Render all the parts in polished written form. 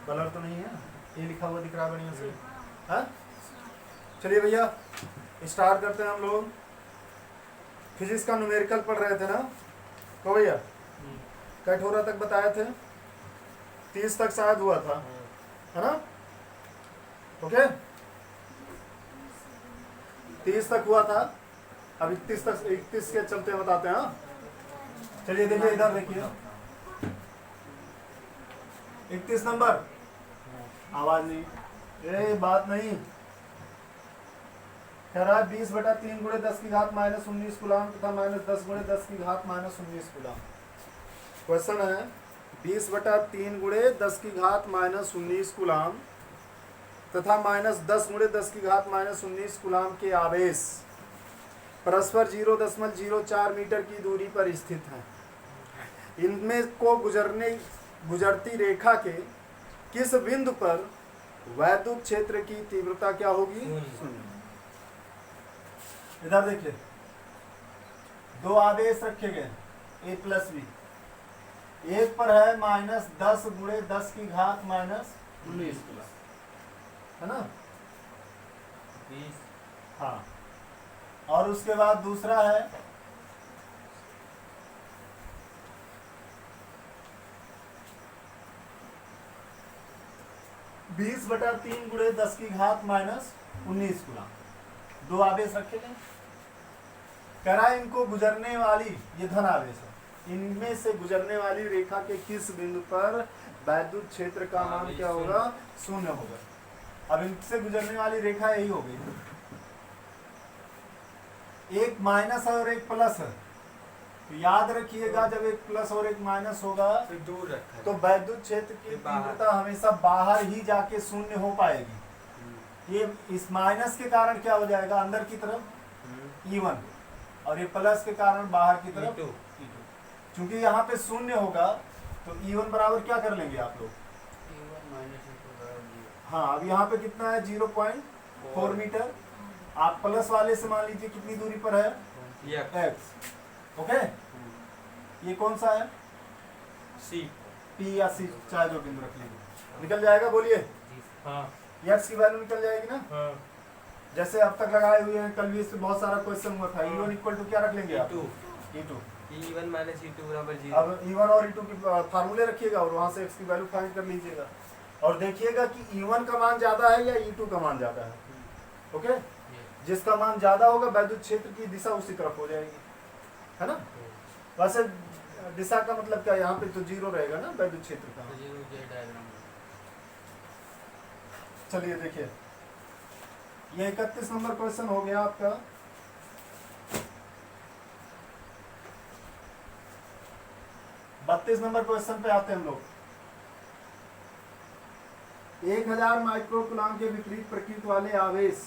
Colour तो नहीं है, ये लिखा हुआ दिख रहा है बढ़िया से। हाँ चलिए भैया स्टार्ट करते हैं हम लोग। फिजिक्स का न्यूमेरिकल पढ़ रहे थे ना तो भैया कठोरा तक बताए थे, 30 तक शायद हुआ था, है ना? ओके 30 तक हुआ था, अब 31 तक 31 के चलते बताते हैं। हाँ चलिए देखिए इधर देखिए 31 नंबर, आवाज नहीं, ये बात नहीं कह रहा है 20/3 गुणे 10 की घात -19 कूलाम तथा -10 गुणे 10 की घात -19 कूलाम। क्वेश्चन है 20/3 गुणे 10 की घात -19 कूलाम तथा -10 गुणे 10 की घात -19 कूलाम के आवेश परस्पर 0.04 मीटर की दूरी पर स्थित हैं। इनमें को गुजरती रेखा के किस बिंदु पर वैद्युत क्षेत्र की तीव्रता क्या होगी? शून्य। इधर देखिए दो आवेश रखे गए A प्लस बी, एक पर है -10 गुणे 10 की घात -19 कूलम, है ना? 20 हाँ, और उसके बाद दूसरा है 20/3 गुणे 10 की घात -19 कूलम। दो आवेश रखे गए, कह रहा है इनको गुजरने वाली, ये धन आवेश है, इनमें से गुजरने वाली रेखा के किस बिंदु पर वैद्युत क्षेत्र का मान क्या होगा? शून्य होगा। अब इनसे गुजरने वाली रेखा यही हो गई, एक माइनस है और एक प्लस है, तो याद रखिएगा जब एक प्लस और एक माइनस होगा तो दूर रखा तो वैद्युत क्षेत्र की तीव्रता हमेशा बाहर ही जाके शून्य हो पाएगी। ये इस माइनस के कारण क्या हो जाएगा? अंदर की तरफ E1, और ये प्लस के कारण बाहर की तरफ E2। क्योंकि यहाँ पे शून्य होगा तो E1 बराबर क्या कर लेंगे आप लोग? हाँ, अब यहाँ पे कितना है? 0.4 मीटर। आप प्लस वाले से मान लीजिए कितनी दूरी पर है? x। ओके, ये कौन सा है? C P या C, चाहे जो बिंदु रख लीजिए, निकल जाएगा। बोलिए हाँ x की वैल्यू निकल जाएगी ना? हाँ जैसे अब तक लगाए हुए हैं, कल भी इस पे बहुत सारा क्वेश्चन हुआ था। E1 इक्वल टू क्या रख लेंगे आप? E2। E1 - E2 बराबर 0। अब E1 और E2 की फार्मूले रखिएगा और वहां से x की वैल्यू फाइंड कर लीजिएगा, और देखिएगा कि E1 का मान ज्यादा है या E2 का मान ज्यादा है। ओके, जिसका मान ज्यादा होगा वैद्युत क्षेत्र की दिशा उसी तरफ हो जाएगी, है ना? वैसे दिशा का मतलब क्या, यहाँ पे तो 0 रहेगा ना वैद्युत क्षेत्र का। चलिए देखिए, ये 31 नंबर क्वेश्चन हो गया आपका। बत्तीस नंबर क्वेश्चन पे आते हैं हम लोग। 1000 माइक्रो कूलाम के विपरीत प्रकृति वाले आवेश,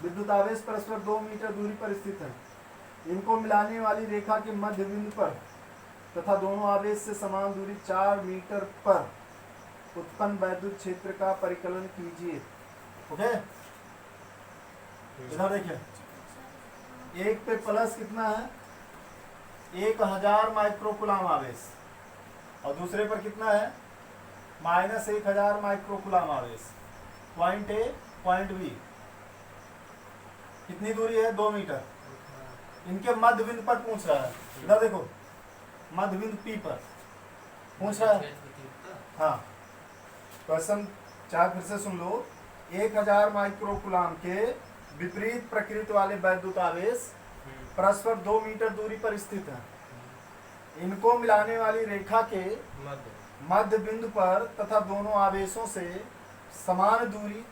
विद्युत आवेश परस्पर 2 मीटर दूरी पर स्थित है। इनको मिलाने वाली रेखा के मध्य बिंदु पर तथा दोनों आवेश से समान दूरी 4 मीटर पर उत्पन्न वैद्युत क्षेत्र का परिकलन कीजिए। ओके, इधर देखिए, एक पे प्लस कितना है? 1000 माइक्रो कूलाम आवेश, और दूसरे पर कितना है? -1000 माइक्रो कूलाम आवेश। पॉइंट ए पॉइंट बी, कितनी दूरी है? 2 मीटर। इनके मध्य बिंदु पर पूछ रहा है। इधर देखो, मध्य बिंदु P पर पूछ रहा है। हाँ, क्वेश्चन चार फिर से सुन लो। 1000 माइक्रो कूलाम के विपरीत प्रकृति वाले वैद्युत आवेश परस्पर 2 मीटर दूरी पर स्थित है। इनको मिलाने वाली रेखा के मध्य बिंदु पर तथा दोनों आवेशों से समान दूरी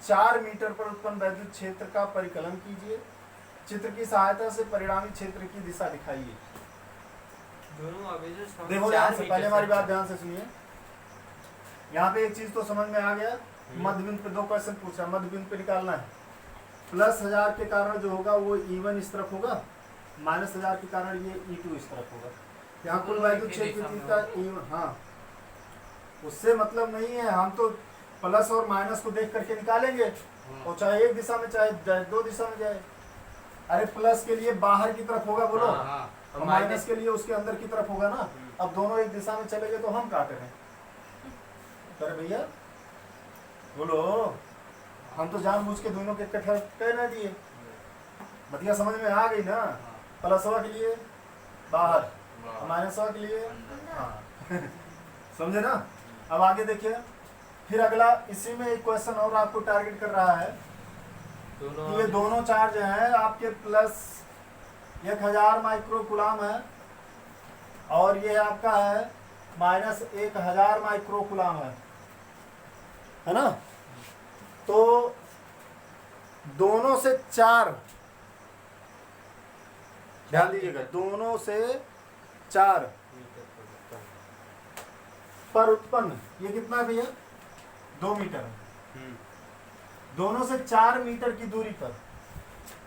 4 मीटर पर उत्पन्न वैद्युत क्षेत्र का परिकलन कीजिए। चित्र की सहायता से परिणामी क्षेत्र की दिशा दिखाइए। दोनों आवेश देखो ध्यान से, पहले हमारी बात ध्यान से सुनिए। यहाँ पे एक चीज तो समझ में आ गया, मध्य बिंदु पे 2 क्वेश्चन पूछा, मध्य बिंदु पे निकालना है। +1000 के कारण जो होगा वो E1 इस तरफ होगा, -1000 के कारण ये E2 इस तरफ होगा। यहाँ कुल वैद्युत क्षेत्र का E1, हाँ, उससे मतलब नहीं है, हम तो प्लस और माइनस को देख करके निकालेंगे, और चाहे एक दिशा में चाहे 2 दिशा में जाए। अरे प्लस के लिए बाहर की तरफ होगा, बोलो, और माइनस के लिए उसके अंदर की तरफ होगा ना। अब दोनों एक दिशा में चले गए तो हम काट रहे हैं, अरे भैया बोलो, हम तो जानबूझ के दोनों के इकट्ठा कह ना दिए, बतिया समझ में आ गई ना। प्लसवा के लिए बाहर, माइनसवा के लिए हाँ समझे ना। अब आगे देखिए, फिर अगला इसी में एक क्वेश्चन और आपको टारगेट कर रहा है कि ये दोनों चार्ज हैं आपके प्लस 1000 माइक्रो कूलाम है और ये आपका है माइनस 1000 माइक्रो कूलाम है ना। तो दोनों से 4, ध्यान दीजिएगा, दोनों से 4 पर उत्पन्न, ये कितना है भैया 2 मीटर है। दोनों से 4 मीटर की दूरी पर,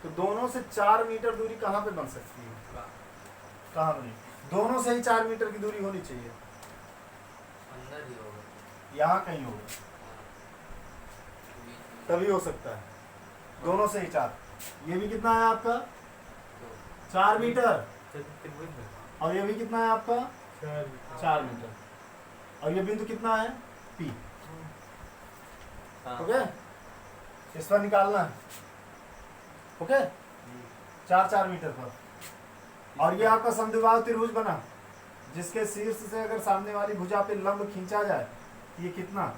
तो दोनों से 4 मीटर दूरी कहाँ पे बन सकती है, कहाँ बनी, दोनों से ही 4 मीटर की दूरी होनी चाहिए, अंदर ही होगा, यहाँ कहीं होगा तभी हो सकता है। दोनों से ही 4, ये भी कितना है आपका 4 मीटर, और ये भी कितना है आपका 4 मीटर, और ये बिंदु कितना है P। ओके, इस पर निकालना है। ओके, 4 मीटर पर, और ये आपका समद्विबाहु त्रिभुज बना जिसके शीर्ष से अगर सामने वाली भुजा पे लंब खींचा जाए, ये कितना,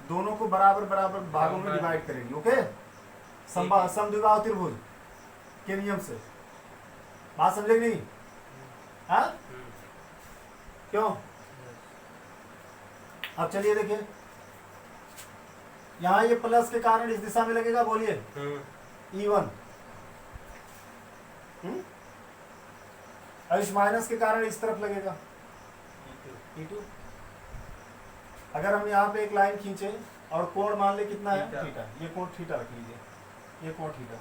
दोनों को बराबर बराबर भागों में डिवाइड करेंगे। ओके, समद्विबाहु त्रिभुज के नियम से, बात समझे नहीं? हाँ, क्यों? अब चलिए देखिए, यहाँ ये प्लस के कारण इस दिशा में लगेगा, बोलिए E1, और इस माइनस के कारण इस तरफ लगेगा E2। अगर हम यहाँ पे एक लाइन खींचे और कोण मान ले कितना है थीटा, ये कोण थीटा रख लीजिए, ये कोण थीटा,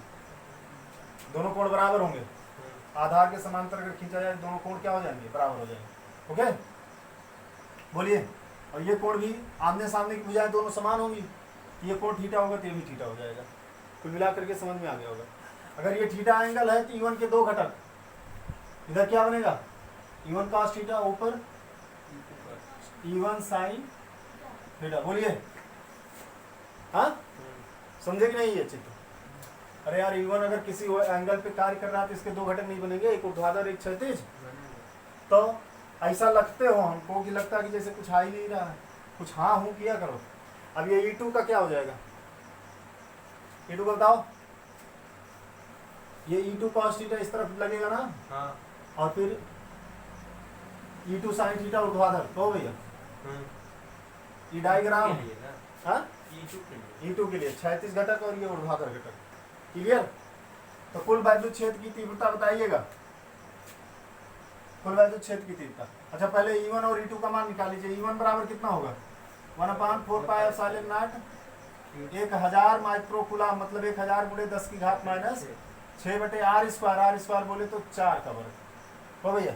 दोनों कोण बराबर होंगे, आधार के समांतर अगर खींचा जाए दोनों कोण क्या हो जाएंगे, बराबर हो जाएंगे। ओके, बोलिए, और ये कोण भी आमने सामने की भुजाएं दोनों समान होंगी, ये कोण थीटा होगा तो ये भी थीटा हो जाएगा। कुल मिला करके समझ में आ गया होगा। अगर ये थीटा एंगल है तो E1 के 2 घटक, इधर क्या बनेगा E1 cos थीटा, ऊपर E1 sin थीटा। बोलिए, हाँ समझे कि नहीं ये चित्र? अरे यार, E1 अगर किसी एंगल पे कार्य कर रहा है तो इसके 2 घटक नहीं बनेंगे, एक ऊर्ध्वाधर एक क्षैतिज। तो ऐसा लगते हो हमको कि लगता है कि जैसे कुछ आ ही नहीं रहा है, कुछ हाँ हूँ किया करो। अब ये E2 का क्या हो जाएगा, E2 बताओ, ये E2 cos थीटा इस तरफ लगेगा ना, हाँ, और फिर E2 sin थीटा ऊर्ध्वाधर, तो भैया ये डायग्राम, हाँ E2 के लिए क्षैतिज घटक और ये ऊर्ध्वाधर घटक। क्लियर? तो कुल वैद्युत क्षेत्र की तीव्रता बताइएगा, कुल वैद्युत क्षेत्र की तीव्रता। अच्छा, पहले E1 और E2 का मान निकाल लीजिए। E1 बराबर कितना होगा 1/4 pi epsilon not 1000 micro coulomb, मतलब 1000 गुणे 10 की घात माइनस 6/r², r² बोले तो 4 का वर्ग हो भैया।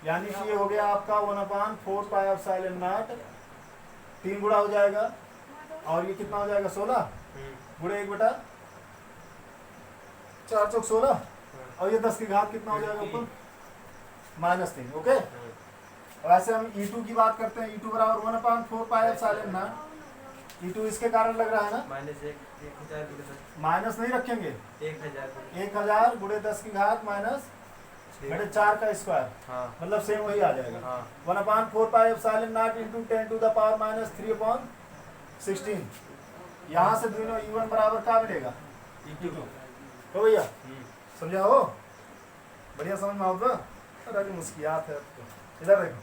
यानी कि ये हो गया आपका 1/4 पाई एप्सिलॉन नॉट, 3 गुणा हो जाएगा, और ये कितना हो जाएगा 16 गुणे 1/4 चौक 16, और ये 10 की घात कितना हो जाएगा ऊपर -3। ओके, और ऐसे हम E2 की बात करते हैं। E2 बराबर 1/4 पाई एप्सिलॉन नॉट, E2 इसके कारण लग रहा है ना, -1000 माइनस नहीं रखेंगे, 1000 गुणे 10 की घात माइनस 4 का स्क्वायर, मतलब सेम वही आ जाएगा। 1/4 pi epsilon naught into 10 to the power -3/16। यहाँ से दोनों E1 बराबर क्या मिलेगा E2। तो भैया समझा हो, बढ़िया समझ में आओ तो। अरे मुस्कियात है आपको, इधर देखो,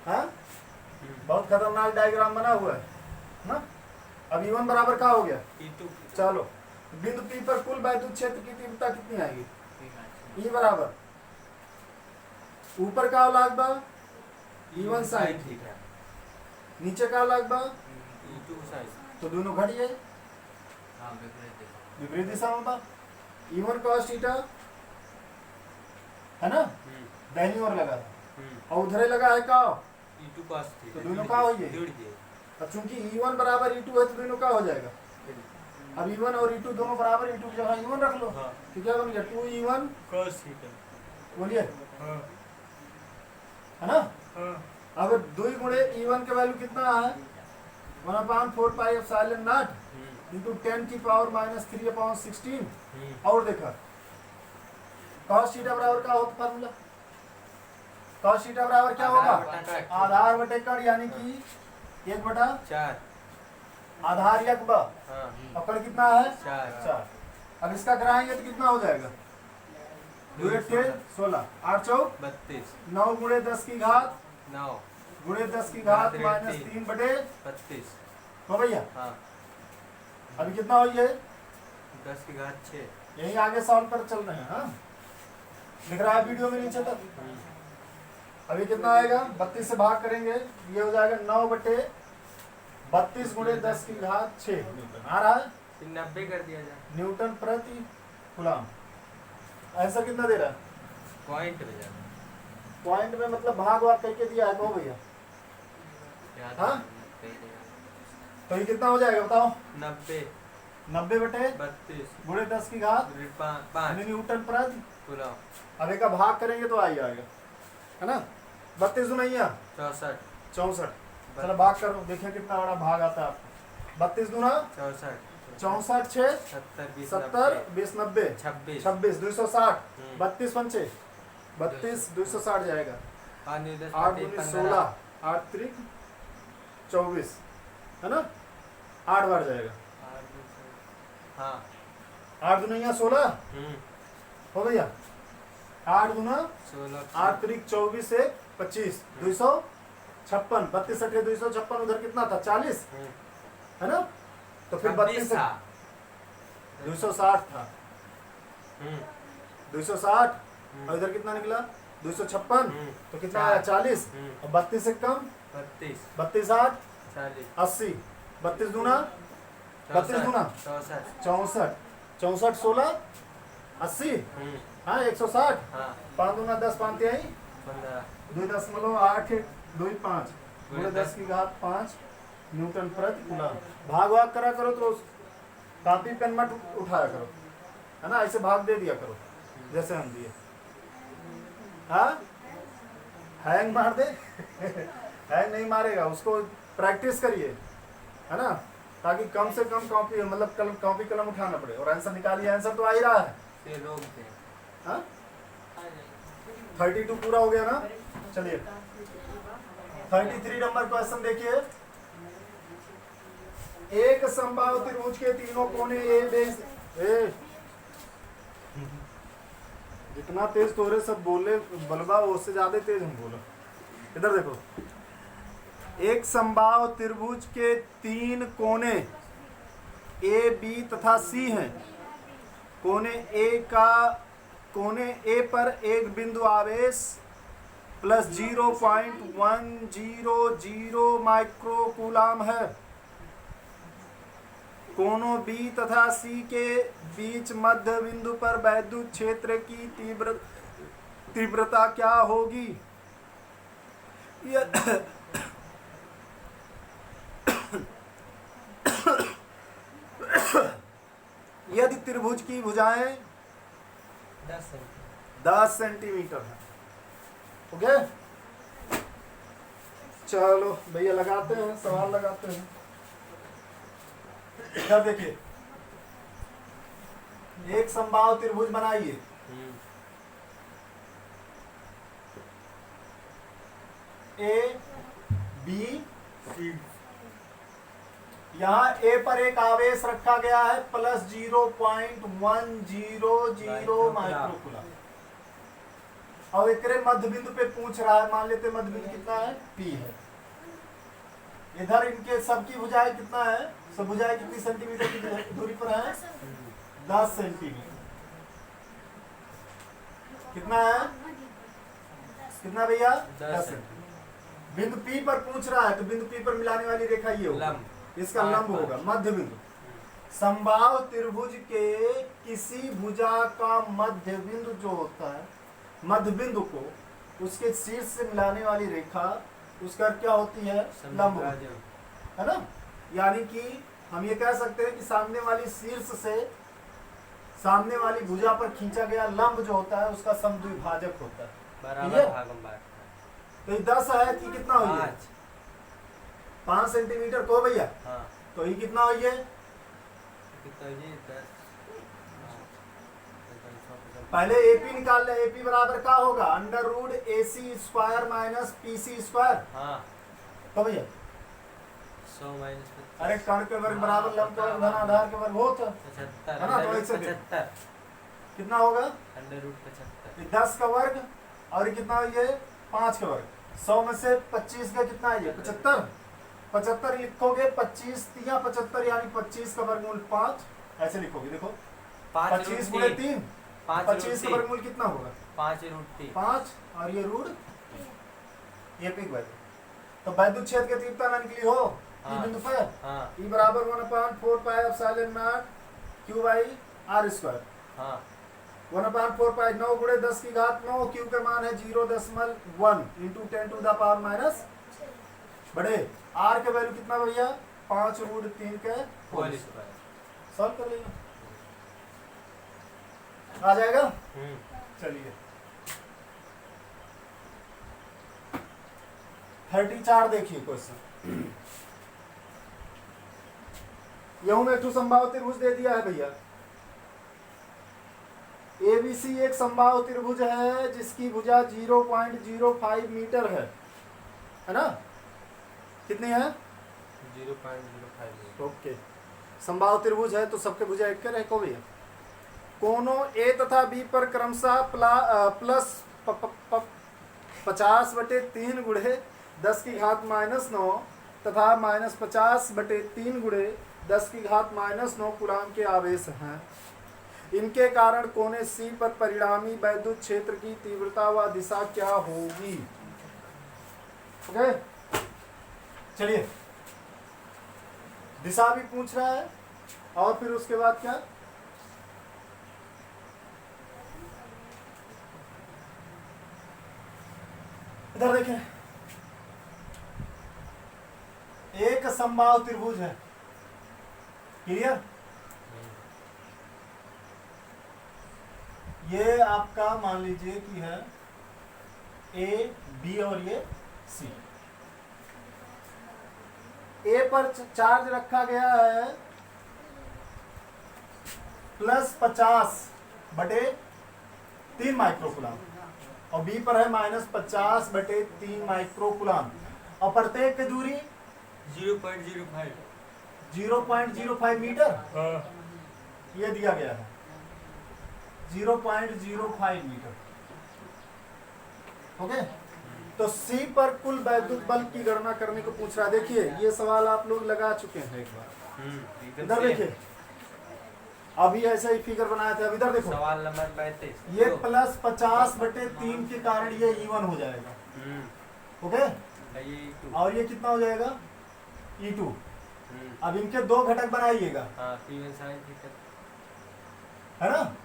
हाँ बहुत खतरनाक डायग्राम बना हुआ है ना। अब E1 बराबर क्या हो गया E2। चलो, बिंदु P पर कुल वैद्युत क्षेत्र की तीव्रता कितनी आएगी, E बराबर ऊपर का लाग बा E1 sin थीटा, नीचे का लाग बा E2 sin, तो दोनों घट गए, विपरीत दिशा में बा। E1 cos थीटा है ना, दाहिनी ओर लगा है, और उधरे लगा है का E2 cos थीटा, तो दोनों का हो ये। अब चूंकि E1 बराबर E2 है तो दोनों का हो जाएगा। अब E1 और E2 दोनों बराबर, E2 की जगह E1 रख लो, तो क्या बन गया 2E1 cos थीटा। बोलिए, है ना। अब 2 गुणे E1 का वैल्यू कितना है 1/4 पाई एप्सिलॉन नॉट इंटू 10 की पावर -3/16। और देखा cos थीटा बराबर क्या होता फार्मूला, cos थीटा बराबर क्या होगा आधार बटे कण, यानी कि 1/4 आधार या गुणा और कण कितना है 4। अब इसका कराएंगे तो कितना हो जाएगा 2 × 16 8 चौक 32 9 गुणे 10 की घात 9 गुणे 10 की घात -3 बटे 32। तो भैया हाँ अभी कितना हुई है 10 की घात 6। यही आगे सॉल्व कर चल रहे हैं। हाँ दिख रहा है वीडियो में नीचे तक। अभी कितना आएगा 32 से भाग करेंगे ये हो जाएगा 9 बटे 32 गुणे 10 की घात 6 न्यूटन आ रहा है 90 कर दिया जाए न्यूटन प्रति कूलम। आंसर कितना दे रहा है पॉइंट में जाए पॉइंट में मतलब भाग वाग करके दिया है कहो भैया। याद हाँ? नहीं। तो ये कितना हो जाएगा बताओ 90 बटे 32 गुणे 10 की घात 5 न्यूटन प्रति कूलम। अब एक का भाग करेंगे तो आ ही जाएगा है ना 32 दुनिया 64 64। चलो भाग करो देखिए कितना बड़ा भाग आता है आपको 32 दूना 64 64 6 70 20 90 26 26 260 32 पंचे 32 260 जाएगा 8 दूनी 16 8 त्रिक 24 है ना 8 बार जाएगा। हाँ 8 दुनिया 16 हो भैया 8 गुना 16 8 त्रिक 24 से 25 256 32 अठे 256 उधर कितना था 40 है ना तो फिर 32 से 260 था 260 और इधर कितना निकला 256 तो कितना आया 40 और 32 से कम 32 8 80 32 दूना 32 दूना 64 64 16 80 हाँ 160 5 दूना 10 5 तिहाई 2.8 2.5 गुणे 10 की घात 5 न्यूटन प्रति कूलम। भाग वाग करा करो तो कॉपी पेन मत उठाया करो है ना ऐसे भाग दे दिया करो जैसे हम दिए। हाँ हैंग मार दे हैंग नहीं मारेगा उसको प्रैक्टिस करिए है ना ताकि कम से कम कॉपी मतलब कॉपी कलम उठाना पड़े और आंसर निकालिए। आंसर तो आ ही रहा है। हाँ 32 पूरा हो गया ना। चलिए 33 नंबर क्वेश्चन देखिए। एक समबाहु त्रिभुज के तीनों कोने जितना तेज तोरे सब बोले बलबा उससे ज्यादा तेज हम बोला। इधर देखो एक समबाहु त्रिभुज के 3 कोने ए बी तथा सी हैं। कोने ए पर एक बिंदु आवेश प्लस 0.100 माइक्रोकूलम है। कोनों बी तथा सी के बीच मध्य बिंदु पर वैद्युत क्षेत्र की तीव्रता क्या होगी। यदि त्रिभुज की भुजाएं 10 सेंटीमीटर है। ओके चलो भैया लगाते हैं सवाल लगाते हैं। क्या देखिए एक समबाहु त्रिभुज बनाइए। ए बी सी यहाँ ए पर एक आवेश रखा गया है प्लस 0.100 माइक्रोकूलम। और एक मध्य बिंदु पे पूछ रहा है मान लेते मध्य बिंदु कितना है पी है। इधर इनके सबकी भुजाएं कितना है सब भुजाएं कितनी सेंटीमीटर की दूरी पर है 10 सेंटीमीटर। कितना है कितना भैया 10 सेंटीमीटर। बिंदु पी पर पूछ रहा है तो बिंदु पी पर मिलाने वाली रेखा ये होगा इसका लंब होगा मध्य बिंदु। समबाहु त्रिभुज के किसी भुजा का मध्य बिंदु जो होता है मध्य बिंदु को उसके शीर्ष से मिलाने वाली रेखा उसका क्या होती है लंब है ना। यानी कि हम ये कह सकते हैं कि सामने वाली शीर्ष से सामने वाली भुजा पर खींचा गया लंब जो होता है उसका समद्विभाजक होता है। तो ये 10 है कि कितना हो गया? 5 सेंटीमीटर को भैया। हाँ तो ये कितना हो गया? कितना ये 10 पहले एपी निकाल ले। एपी बराबर क्या होगा? Under root AC square minus PC square. हाँ तो भैया 100 माइनस अरे कर्ण के वर्ग बराबर लंब के वर्ग धन आधार के वर्ग होता 75 है ना? तो ऐसे 75 कितना होगा? अंडर रूट 75 ये 10 का वर्ग और ये कितना ये 5 का वर्ग। 100 में से 25 का कितना है? ये 75। 75 लिखोगे 25 या 75 यानी 25 का वर्गमूल 5 ऐसे लिखोगे। देखो 25 गुणे 3 25 का वर्गमूल कितना होगा? 5 रूट 3 5 और ये रूट ये पिक वैल्यू। तो वैद्युत छेद के तीव्रता ना निकली हो ई बिंदु पर। हाँ ई बराबर 1/4 pi epsilon not q by r square. हाँ 1/4 पाई 9 गुणे 10 की घात 9। q का मान है 0.1 into 10 to the power minus बड़े r का वैल्यू कितना भैया? 5 रूट 3 के होल स्क्वायर। सॉल्व कर लेना आ जाएगा। चलिए 34 देखिए क्वेश्चन। यहूं में एक समबाहु त्रिभुज दे दिया है भैया। ABC एक समबाहु त्रिभुज है जिसकी भुजा 0.05 मीटर है ना? कितनी है? 0.05 ओके। समबाहु त्रिभुज है तो सबके भुजा एक के रहे को भैया। कोनों A तथा B पर क्रमशः प्लस 50/3 गुणे 10 की घात -9 तथा -50/3 गुणे 10 की घात -9 कूलाम के आवेश हैं। इनके कारण कोने C पर परिणामी वैद्युत क्षेत्र की तीव्रता व दिशा क्या होगी? ओके चलिए दिशा भी पूछ रहा है और फिर उसके बाद क्या? इधर देखें एक समबाहु त्रिभुज है। क्लियर? ये आपका मान लीजिए कि है A B और ये C। A पर चार्ज रखा गया है +50/3 माइक्रोकूलम और B पर है -50/3 माइक्रोकूलम और प्रत्येक की दूरी 0.05 मीटर ये दिया गया है। 0.05 मीटर। ओके तो C पर कुल वैद्युत बल की गणना करने को पूछ रहा है। देखिए ये सवाल आप लोग लगा चुके हैं एक बार। इधर देखिए अभी ऐसा ही फिगर बनाया था। अब इधर देखो सवाल नंबर 35 ये +50/3 के कारण ये E1 हो जाएगा। ओके और ये कितना हो जाएगा? E2। अब इनके दो घटक बनाइएगा P1 sin थीटा है ना?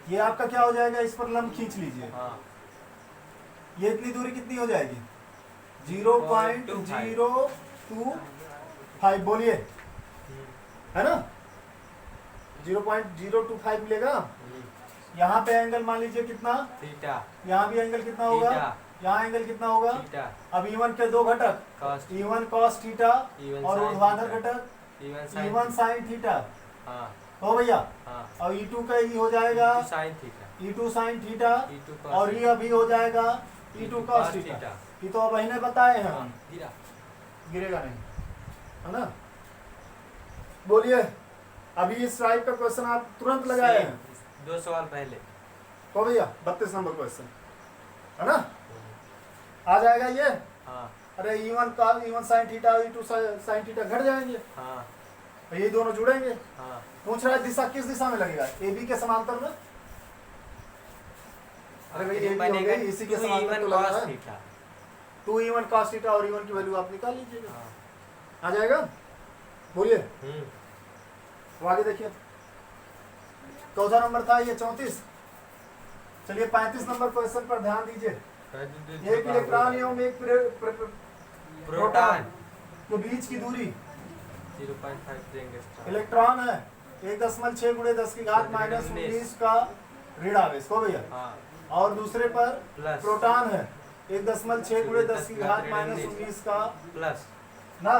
ये आपका क्या हो जाएगा? इस पर लंब खींच लीजिए। ये इतनी दूरी कितनी हो जाएगी? 0.025 बोलिए है ना? 0.025 मिलेगा। यहाँ पे एंगल मान लीजिए कितना? थीटा। यहाँ भी एंगल कितना होगा? यहाँ एंगल कितना होगा? थीटा। अब E1 के दो घटक E1 cos थीटा और ऊर्ध्वाधर घटक E1 sin थीटा। हो भैया और E2 का ही हो जाएगा E2 sin थीटा और ये अभी हो जाएगा E2 cos थीटा। ये तो अब ने बताए हैं। गिरेगा नहीं है ना? बोलिए अभी इस टाइप का क्वेश्चन आप तुरंत लगाए हैं 2 सवाल पहले। तो भैया 32 नंबर क्वेश्चन है ना? आ जाएगा ये। अरे E1 sin theta E2 sin theta घट जाएंगे। तो ये दोनों जुड़ेंगे। पूछ रहा है दिशा किस दिशा में लगेगा? AB के समांतर में। अरे भाई AB हो गई इसी के समांतर तो लग रहा है 2E1 cos थीटा और E1 की वैल्यू आप निकाल लीजिएगा। आ जाएगा? बोलिए तो आगे देखिए। चौथा नंबर था ये 34। चलिए 35 नंबर क्वेश्चन पर ध्यान दीजिए। एक इलेक्ट्रॉन एवं एक प्रोटॉन के बीच की दूरी 0.5 इलेक्ट्रॉन है 1.6 × 10 की घात -19 का ऋण आवेश। हो भैया और दूसरे पर प्लस प्रोटॉन है 1.6 गुणे 10 की घात माइनस 19 का प्लस ना।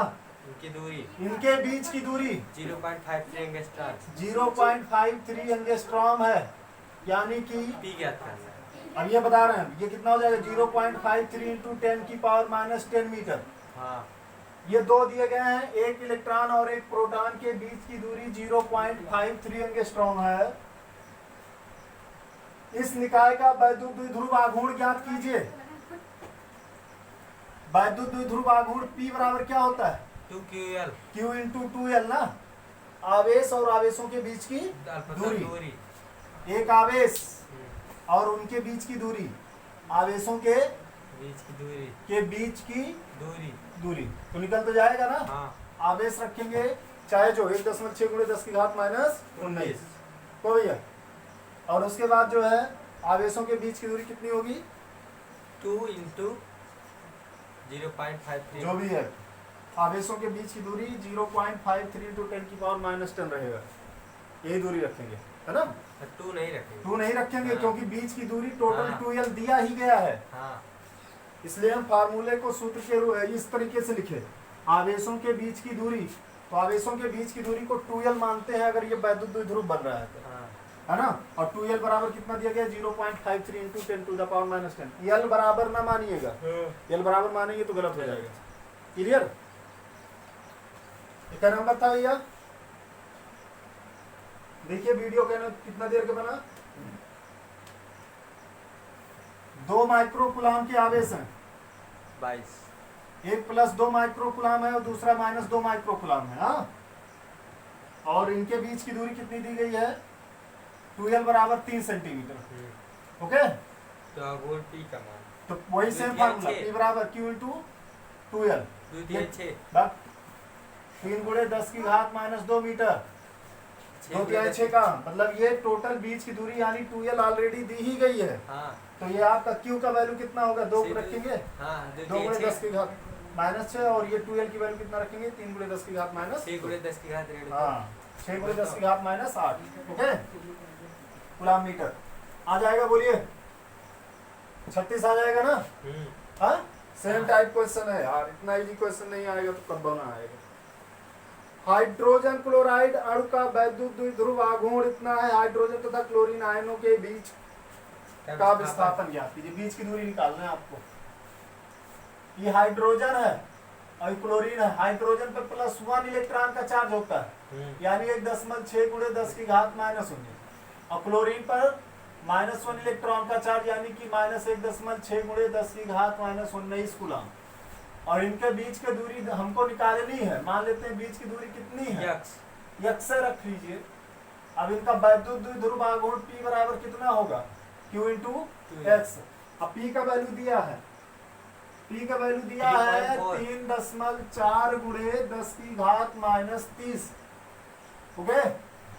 इनकी दूरी इनके बीच की दूरी 0.53 एंगस्ट्रॉम 0.53 एंगस्ट्रॉम है, यानी कि पी ज्ञात करना है। अब ये बता रहे हैं ये कितना हो जाएगा 0.53 इंटू 10 की पावर माइनस 10 मीटर। हाँ ये दो दिए गए हैं, एक इलेक्ट्रॉन और एक प्रोटॉन के बीच की दूरी 0.53 एंगस्ट्रॉम है। इस निकाय का वैद्युत द्विध्रुव आघूर्ण ज्ञात कीजिए। वैद्युत द्विध्रुव आघूर्ण P बराबर क्या होता है 2QL Q इंटू 2L ना। आवेश और आवेशों के बीच की दूरी, दूरी एक आवेश और उनके बीच की दूरी, आवेशों के बीच की दूरी तो निकल तो जाएगा ना। हाँ आवेश रखेंगे चाहे जो 1.6 गुणे 10 की घात माइनस 19 तो भैया, और उसके बाद जो है आवेशों के बीच की दूरी कितनी होगी 2 इंटू 0.53 जो भी है, आवेशों के बीच की दूरी 0.53 इंटू 10 की पावर माइनस 10 रहेगा। यही दूरी रखेंगे है ना। 2 नहीं रखेंगे 2 नहीं रखेंगे हाँ। क्योंकि बीच की दूरी टोटल हाँ। 2L दिया ही गया है, हाँ इसलिए हम फार्मूले को सूत्र के इस तरीके से लिखे आवेशों के बीच की दूरी। तो आवेशों के बीच की दूरी को 2L मानते हैं अगर ये वैद्युत द्विध्रुव बन रहा है तो, हाँ है ना। और 2L बराबर कितना दिया गया 0.53 into 10 to the power minus 10। L बराबर ना मानिएगा, L बराबर मानेंगे तो गलत हो जाएगा। क्लियर। क्या नंबर था भैया, देखिए वीडियो कितना देर के बना। 2 माइक्रोकुलाम के आवेश हैं, 22 एक प्लस 2 माइक्रोकुलाम है और दूसरा माइनस 2 माइक्रोकुलाम है। हाँ, और इनके बीच की दूरी कितनी दी गई है 2L बराबर 3 सेंटीमीटर। ओके, तो आघूर्ण P का मान तो वही सेम फार्मूला P बराबर Q इंटू 2L 2 3 गुणे 10 की घात माइनस 2 मीटर 2/6 का मतलब ये टोटल बीच की दूरी यानी 2L ऑलरेडी दी ही गई है। हाँ तो ये आपका Q का वैल्यू कितना होगा 2 रखेंगे, हाँ 2 गुणे 10 की घात माइनस 6 और ये 2L की वैल्यू कितना रखेंगे 3 गुणे 10 की घात माइनस 6 गुणे 10 की घात ऋण हाँ 6 गुणे 10 की घात माइनस 8। ओके, कूलम मीटर आ जाएगा, बोलिए 36 आ जाएगा ना। हाँ, सेम टाइप क्वेश्चन है यार, इतना इजी क्वेश्चन नहीं आएगा तो कब बना आएगा। हाइड्रोजन क्लोराइड अणु का वैद्युत द्विध्रुव आघूर्ण इतना है, हाइड्रोजन तथा क्लोरीन आयनों के बीच का विस्थापन ज्ञात कीजिए। बीच की दूरी निकालना है आपको। ये हाइड्रोजन है और क्लोरीन है। हाइड्रोजन पे +1 इलेक्ट्रॉन का चार्ज होता है यानी 1.6 गुणे 10 की घात माइनस 19 और क्लोरीन पर -1 इलेक्ट्रॉन का चार्ज यानी कि -1.6 गुणे 10 की घात माइनस 19 कूलम। और इनके बीच की दूरी हमको निकालनी है। मान लेते हैं बीच की दूरी कितनी है x से रख लीजिए। अब इनका वैद्युत द्विध्रुव आघूर्ण P बराबर कितना होगा Q इंटू x। अब P का वैल्यू दिया है, P का वैल्यू दिया है 3.4 गुणे 10 की घात माइनस 30। ओके,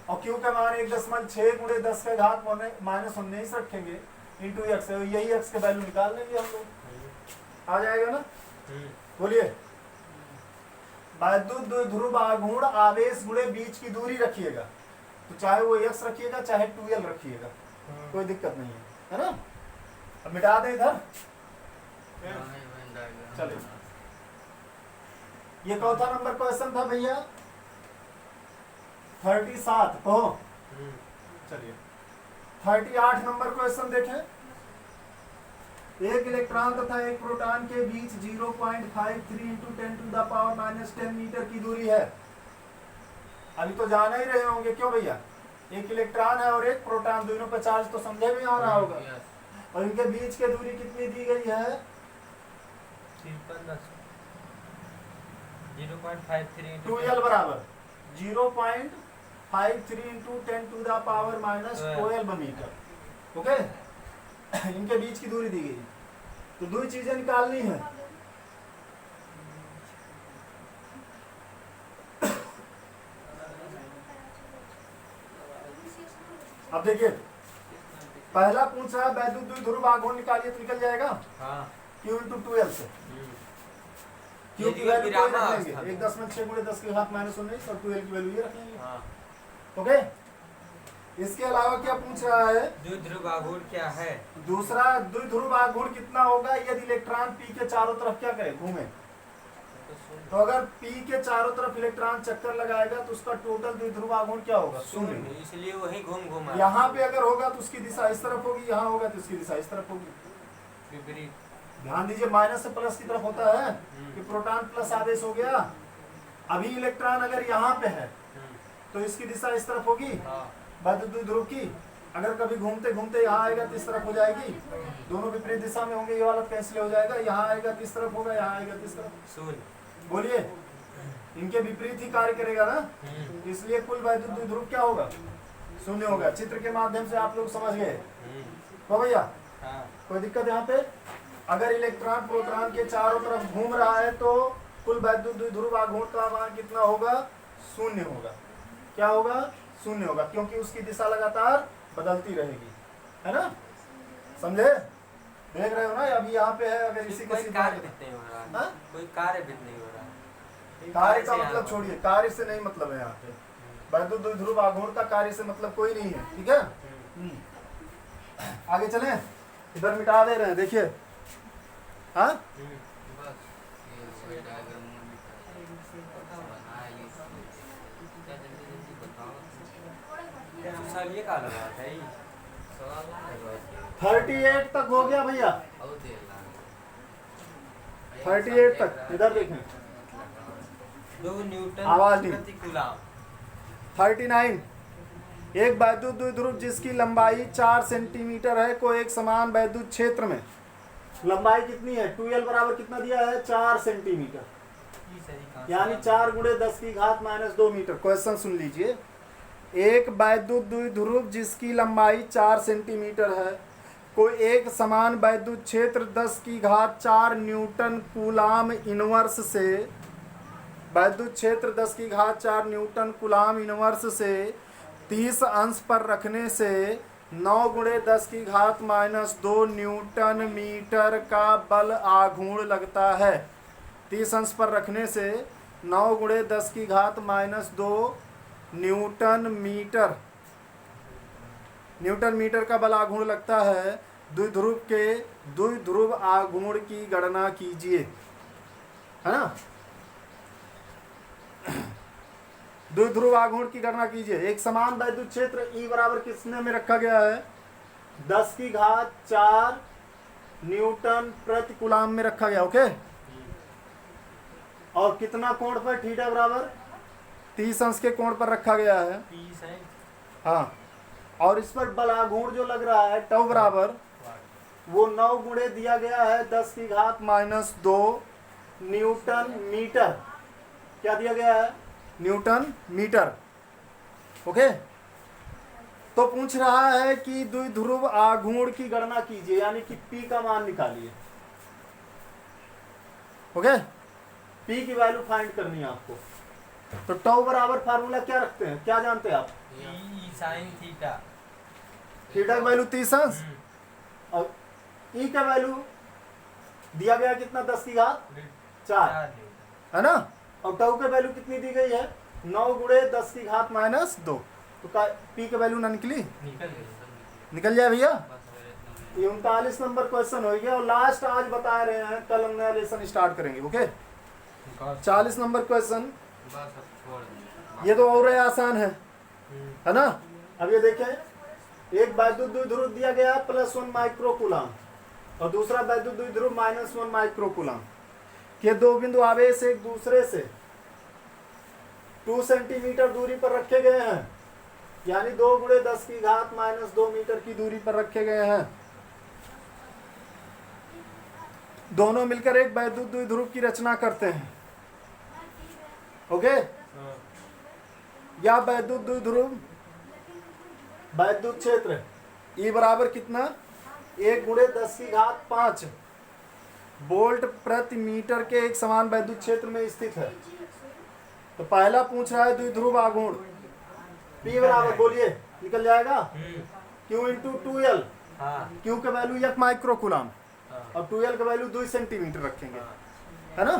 और Q का मान 1.6 गुणे 10 का घात माइनस 19 रखेंगे इंटू x। यही x के वैल्यू निकाल लेंगे हम लोग, आ जाएगा ना। बोलिए, वैद्युत द्विध्रुव आघूर्ण आवेश गुणे बीच की दूरी रखिएगा, तो चाहे वो x रखिएगा चाहे 2L रखिएगा, कोई दिक्कत नहीं है ना। अब मिटा दें इधर, चलिए ये चौथा नंबर क्वेश्चन था भैया 37 को। चलिए 38 नंबर क्वेश्चन देखें। एक इलेक्ट्रॉन तथा एक प्रोटॉन के बीच 0.53 into 10 to the power minus 10 metre की दूरी है। अभी तो जान ही रहे होंगे, क्यों भैया, एक इलेक्ट्रॉन है और एक प्रोटॉन, दोनों पर चार्ज तो समझे में आ रहा होगा। और इनके बीच की दूरी कितनी दी गई है 2L बराबर 0.53 into 10 to the power minus 12 metre. Okay, इनके बीच की दूरी दी गई, तो दो चीजें निकालनी है। अब देखिए पहला पूछ रहा है वैद्युत द्विध्रुव आघूर्ण निकालिए, तो निकल जाएगा Q इंटू 2L से। Q की वैल्यू कोई रख लेंगे 1.6 गुणे 10 की घात माइनस 19 और 2L की वैल्यू ये रख लेंगे। ओके, इसके अलावा क्या पूछ रहा है? द्विध्रुव आघूर्ण क्या है? दूसरा, द्विध्रुव आघूर्ण कितना होगा यदि इलेक्ट्रॉन पी के चारों तरफ क्या करे, घूमे। तो अगर पी के चारों तरफ इलेक्ट्रॉन चक्कर लगाएगा तो उसका टोटल द्विध्रुव आघूर्ण क्या होगा? शून्य। इसलिए वही घूम घूम रहा है। यहाँ पे अगर होगा तो उसकी दिशा इस तरफ होगी, यहाँ होगा तो उसकी दिशा इस तरफ होगी। विपरीत। ध्यान दीजिए, माइनस से प्लस की तरफ होता है कि प्रोटॉन प्लस आदेश हो गया। अभी इलेक्ट्रॉन अगर यहाँ पे है तो इसकी दिशा इस तरफ होगी वैद्युत द्विध्रुव की। अगर कभी घूमते घूमते यहाँ आएगा तो इस तरफ हो जाएगी, दोनों विपरीत दिशा में होंगे, ये वाला कैंसिल हो जाएगा। यहाँ आएगा तो इस तरफ होगा, यहाँ आएगा तो इस तरफ। शून्य। बोलिए, इनके विपरीत ही कार्य करेगा ना, इसलिए कुल वैद्युत द्विध्रुव क्या होगा? शून्य होगा। चित्र के माध्यम से आप लोग समझ गए तो भैया? कोई दिक्कत यहाँ पे? अगर इलेक्ट्रॉन प्रोटॉन के चारों तरफ घूम रहा है तो कुल वैद्युत द्विध्रुव आघूर्ण का मान कितना होगा? शून्य होगा। क्या होगा? शून्य होगा, क्योंकि उसकी दिशा लगातार बदलती रहेगी, है ना? समझे? देख रहे हो ना, अभी यहाँ पे है, अगर इसी का कोई कार्य भी नहीं हो रहा, कोई कार्य भी नहीं हो रहा। कार्य का मतलब छोड़िए, कार्य से नहीं मतलब है यहाँ पे। वैद्युत द्विध्रुव आघूर्ण का कार्य से मतलब कोई नहीं है, ठीक है? आगे चलें, इधर मिटा दे रहे हैं, देखिए। हाँ, सर ये कहा लगा था 38 तक हो गया भैया, 38 तक। इधर देखें, 2 न्यूटन आवाज नहीं। प्रति कूलम। 39, एक वैद्युत द्विध्रुव जिसकी लंबाई 4 सेंटीमीटर है को एक समान वैद्युत क्षेत्र में, लंबाई कितनी है? 2l बराबर कितना दिया है? 4 सेंटीमीटर, यानी 4 गुणे 10 की घात माइनस 2 मीटर। क्वेश्चन सुन लीजिए, एक वैद्युत द्विध्रुव जिसकी लंबाई 4 सेंटीमीटर है को एक समान वैद्युत क्षेत्र 10 की घात 4 न्यूटन कूलाम इनवर्स से, वैद्युत क्षेत्र 10 की घात 4 न्यूटन कूलाम इनवर्स से 30 अंश पर रखने से 9 गुणे 10 की घात माइनस 2 न्यूटन मीटर का बल आघूर्ण लगता है। 30 अंश पर रखने से 9 गुणे 10 की घात माइनस 2 न्यूटन मीटर का बल आघूर्ण लगता है। द्विध्रुव के द्विध्रुव आघूर्ण की गणना कीजिए, है ना? द्विध्रुव आघूर्ण की गणना कीजिए। एक समान वैद्युत क्षेत्र E बराबर किसने में रखा गया है? 10 की घात 4 न्यूटन प्रति कूलाम में रखा गया, ओके? और कितना कोण पर? थीटा बराबर 30 अंश के कोण पर रखा गया है। 30 है। हाँ, और इस पर बल आघूर्ण जो लग रहा है टाउ बराबर, वो 9 गुणे दिया गया है 10 की घात माइनस 2 न्यूटन मीटर। क्या दिया गया है? Newton metre, okay? तो पूछ रहा है कि द्विध्रुव आघूर्ण की गणना कीजिए, यानी कि P का मान निकालिए, ओके? P की वैल्यू फाइंड करनी है आपको। तो टाउ बराबर फार्मूला क्या रखते हैं, क्या जानते हैं आप? E sin theta. थीटा का वैल्यू 30 अंश और E का वैल्यू दिया गया कितना? 10 की घात 4, है ना? और टाउ का वैल्यू कितनी दी गई है? 9 गुणे 10 की घात माइनस 2। तो P का वैल्यू ना निकली? निकल जाए भैया। ये 39 नंबर क्वेश्चन हो गया और लास्ट आज बता रहे हैं, कल हम नया लेसन स्टार्ट करेंगे, ओके? 40 नंबर क्वेश्चन, ये तो और आसान है ना? अब ये देखें, एक वैद्युत द्विध्रुव दिया गया +1 माइक्रो कूलाम और दूसरा वैद्युत द्विध्रुव -1 माइक्रो कूलाम के दो बिंदु आवेश एक दूसरे से 2 सेंटीमीटर दूरी पर रखे गए हैं, यानी 2 गुणे 10 की घात माइनस 2 मीटर की दूरी पर रखे गए हैं। दोनों मिलकर एक वैद्युत द्विध्रुव की रचना करते हैं, ओके? या वैद्युत द्विध्रुव वैद्युत क्षेत्र E बराबर कितना? 1 गुणे 10 की घात 5 वोल्ट प्रति मीटर के एक समान वैद्युत क्षेत्र में स्थित है। तो पहला पूछ रहा है द्विध्रुव आघूर्ण P बराबर, बोलिए, निकल जाएगा Q इंटू 2L। Q का वैल्यू 1 माइक्रो कूलाम और 2L का वैल्यू 2 सेंटीमीटर रखेंगे, है ना?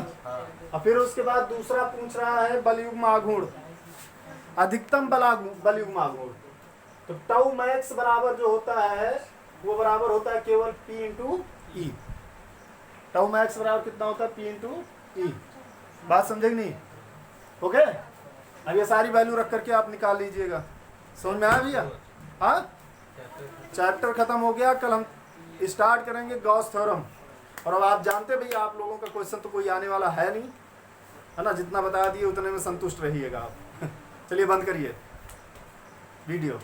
और फिर उसके बाद दूसरा पूछ रहा है बलयुग्म आघूर्ण, अधिकतम बलयुग्म आघूर्ण तो टाउ मैक्स बराबर जो होता है वो बराबर होता है केवल P इंटू ई। टाउ मैक्स बराबर कितना होता है? P इंटू ई। बात समझे कि नहीं? ओके, अब ये सारी वैल्यू रख करके आप निकाल लीजिएगा। समझ में आया भैया? हाँ, चैप्टर खत्म हो गया। कल हम स्टार्ट करेंगे गॉस थ्योरम। और अब आप जानते भैया आप लोगों का क्वेश्चन तो कोई आने वाला है नहीं, है ना? जितना बता दिए उतने में संतुष्ट रहिएगा आप। चलिए बंद करिए वीडियो।